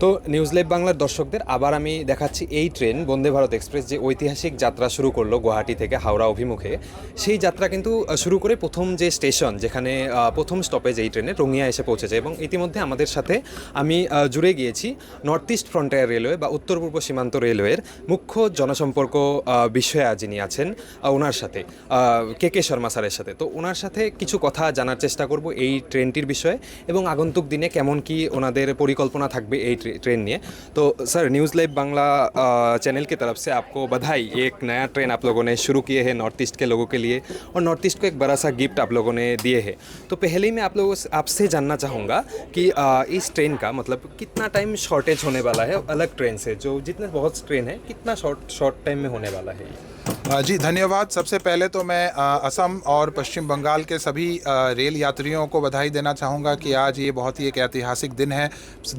তো news live বাংলার দর্শকদের আবার আমি দেখাচ্ছি এই ট্রেন বন্দে ভারত এক্সপ্রেস যে ঐতিহাসিক যাত্রা শুরু করলো গুয়াহাটি থেকে হাওড়া অভিমুখে। সেই যাত্রা কিন্তু শুরু করে প্রথম যে স্টেশন, যেখানে প্রথম স্টপেজ এই ট্রেনে রঙিয়া এসে পৌঁছেছে, এবং ইতিমধ্যে আমাদের সাথে আমি জুড়ে গিয়েছি নর্থ ইস্ট ফ্রন্টিয়ার রেলওয়ে বা উত্তর পূর্ব সীমান্ত রেলওয়ের মুখ্য জনসম্পর্ক বিষয়া যিনি আছেন ওনার সাথে, কে শর্মা স্যারের সাথে। তো ওনার সাথে কিছু কথা জানার চেষ্টা করব এই ট্রেনটির বিষয়ে এবং আগন্তুক দিনে কেমন কি ওনাদের পরিকল্পনা থাকবে এই ट्रेन नहीं है। तो sir, news live Bangla channel की तरफ से आपको बधाई। एक नया ट्रेन आप लोगों ने शुरू किए हैं नॉर्थ ईस्ट के लोगों के लिए, और नॉर्थ ईस्ट को एक बड़ा सा गिफ्ट आप लोगों ने दिए हैं। तो पहले ही मैं आप लोगों से आपसे जानना चाहूँगा कि इस ट्रेन का मतलब कितना टाइम शॉर्टेज होने वाला है अलग ट्रेन से, जो जितने बहुत ट्रेन है कितना शॉर्ट टाइम में होने वाला है? जी धन्यवाद। सबसे पहले तो मैं असम और पश्चिम बंगाल के सभी रेल यात्रियों को बधाई देना चाहूँगा कि आज ये बहुत ही एक ऐतिहासिक दिन है।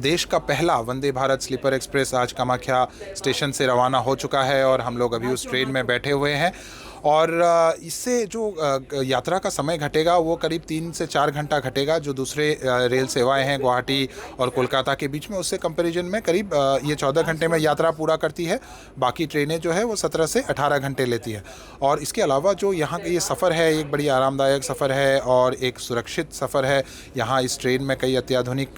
देश का पहला वंदे भारत स्लीपर एक्सप्रेस आज कामाख्या स्टेशन से रवाना हो चुका है और हम लोग अभी उस ट्रेन में बैठे हुए हैं। और इससे जो यात्रा का समय घटेगा वो करीब 3 से 4 घंटा घटेगा। जो दूसरे रेल सेवाएं हैं गुवाहाटी और कोलकाता के बीच में, उससे कंपैरिजन में करीब ये 14 घंटे में यात्रा पूरा करती है। बाकी ट्रेनें जो है वो 17 से 18 घंटे लेती है। और इसके अलावा जो यहाँ का ये सफ़र है एक बड़ी आरामदायक सफ़र है और एक सुरक्षित सफ़र है। यहाँ इस ट्रेन में कई अत्याधुनिक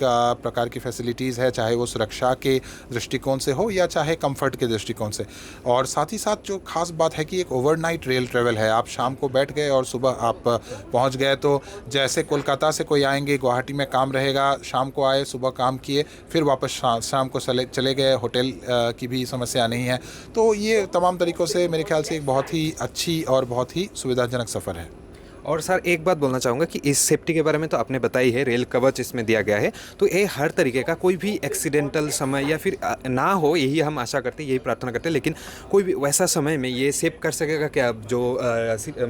प्रकार की फैसिलिटीज़ है, चाहे वो सुरक्षा के दृष्टिकोण से हो या चाहे कम्फर्ट के दृष्टिकोण से। और साथ ही साथ जो खास बात है कि एक ओवरनाइट रेल ट्रेवल है। आप शाम को बैठ गए और सुबह आप पहुंच गए। तो जैसे कोलकाता से कोई आएंगे, गुवाहाटी में काम रहेगा, शाम को आए, सुबह काम किए, फिर वापस शाम को चले गए, होटल की भी समस्या नहीं है। तो ये तमाम तरीक़ों से मेरे ख्याल से एक बहुत ही अच्छी और बहुत ही सुविधाजनक सफ़र है। और सर, एक बात बोलना चाहूँगा कि इस सेफ्टी के बारे में तो आपने बताई है, रेल कवच इसमें दिया गया है, तो ये हर तरीके का कोई भी एक्सीडेंटल समय या फिर ना हो, यही हम आशा करते हैं, यही प्रार्थना करते हैं। लेकिन कोई भी वैसा समय में ये सेव कर सकेगा क्या जो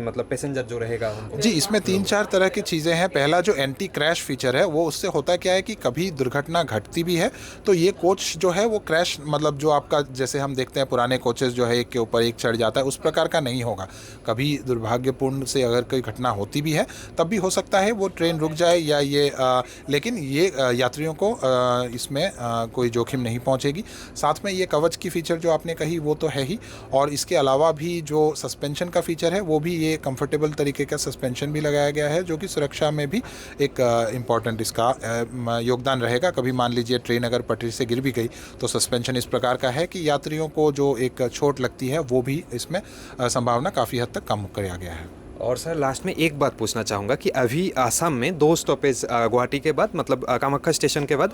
मतलब पैसेंजर जो रहेगा उनको? जी, इसमें 3-4 तरह की चीज़ें हैं। पहला जो एंटी क्रैश फीचर है वो, उससे होता क्या है कि कभी दुर्घटना घटती भी है तो ये कोच जो है वो क्रैश, मतलब जो आपका जैसे हम देखते हैं पुराने कोचेस जो है एक के ऊपर एक चढ़ जाता है, उस प्रकार का नहीं होगा। कभी दुर्भाग्यपूर्ण से अगर कोई घटना होती भी है तब भी हो सकता है वो ट्रेन रुक जाए या ये लेकिन ये यात्रियों को इसमें कोई जोखिम नहीं पहुंचेगी। साथ में ये कवच की फ़ीचर जो आपने कही वो तो है ही, और इसके अलावा भी जो सस्पेंशन का फ़ीचर है वो भी, ये कंफर्टेबल तरीके का सस्पेंशन भी लगाया गया है, जो कि सुरक्षा में भी एक इम्पॉर्टेंट इसका योगदान रहेगा। कभी मान लीजिए ट्रेन अगर पटरी से गिर भी गई तो सस्पेंशन इस प्रकार का है कि यात्रियों को जो एक चोट लगती है वो भी इसमें संभावना काफ़ी हद तक कम किया गया है। और सर, लास्ट में एक बात पूछना चाहूँगा कि अभी आसाम में 2 स्टॉपेज गुवाहाटी के बाद, मतलब कामाख्या स्टेशन के बाद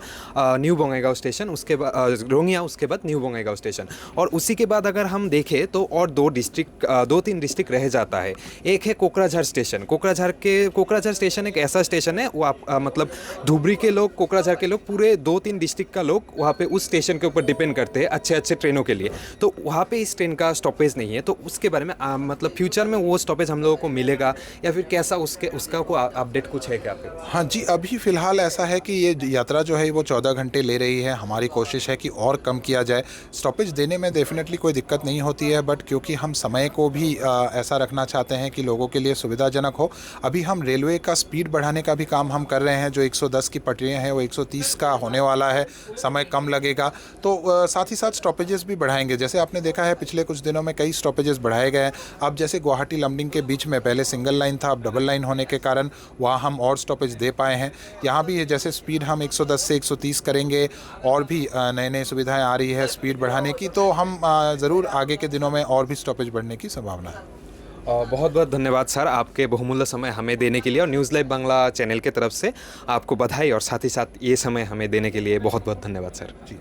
न्यू बोंगाईगांव स्टेशन, उसके बाद रोंगिया, उसके बाद न्यू बोंगाईगांव स्टेशन, और उसी के बाद अगर हम देखें तो और 2-3 डिस्ट्रिक्ट रह जाता है। एक है कोकराझार स्टेशन। कोकराझार स्टेशन एक ऐसा स्टेशन है, वो मतलब धुबरी के लोग, कोकराझार के लोग, पूरे 2-3 डिस्ट्रिक्ट का लोग वहाँ पे उस स्टेशन के ऊपर डिपेंड करते हैं अच्छे ट्रेनों के लिए। तो वहाँ पे इस ट्रेन का स्टॉपेज नहीं है। तो उसके बारे में मतलब फ्यूचर में वो स्टॉपेज हम लोगों को मिलेगा या फिर कैसा, उसका को अपडेट कुछ है क्या पे? हाँ जी, अभी फ़िलहाल ऐसा है कि ये यात्रा जो है वो 14 घंटे ले रही है। हमारी कोशिश है कि और कम किया जाए। स्टॉपेज देने में डेफिनेटली कोई दिक्कत नहीं होती है, बट क्योंकि हम समय को भी ऐसा रखना चाहते हैं कि लोगों के लिए सुविधाजनक हो, अभी हम रेलवे का स्पीड बढ़ाने का भी काम हम कर रहे हैं। जो 110 की पटरियाँ हैं वो 130 का होने वाला है, समय कम लगेगा। तो साथ ही साथ स्टॉपेजेस भी बढ़ाएंगे। जैसे आपने देखा है पिछले कुछ दिनों में कई स्टॉपेजेस बढ़ाए गए हैं। अब जैसे गुवाहाटी लमडिंग के बीच में पहले सिंगल लाइन था, अब डबल लाइन होने के कारण वहाँ हम और स्टॉपेज दे पाए हैं। यहाँ भी जैसे स्पीड हम 110 से 130 करेंगे, और भी नई सुविधाएं आ रही है स्पीड बढ़ाने की, तो हम ज़रूर आगे के दिनों में और भी स्टॉपेज बढ़ने की संभावना है। बहुत बहुत धन्यवाद सर, आपके बहुमूल्य समय हमें देने के लिए, और न्यूज़ लाइव बांग्ला चैनल की तरफ से आपको बधाई, और साथ ही साथ ये समय हमें देने के लिए बहुत बहुत धन्यवाद सर। जी।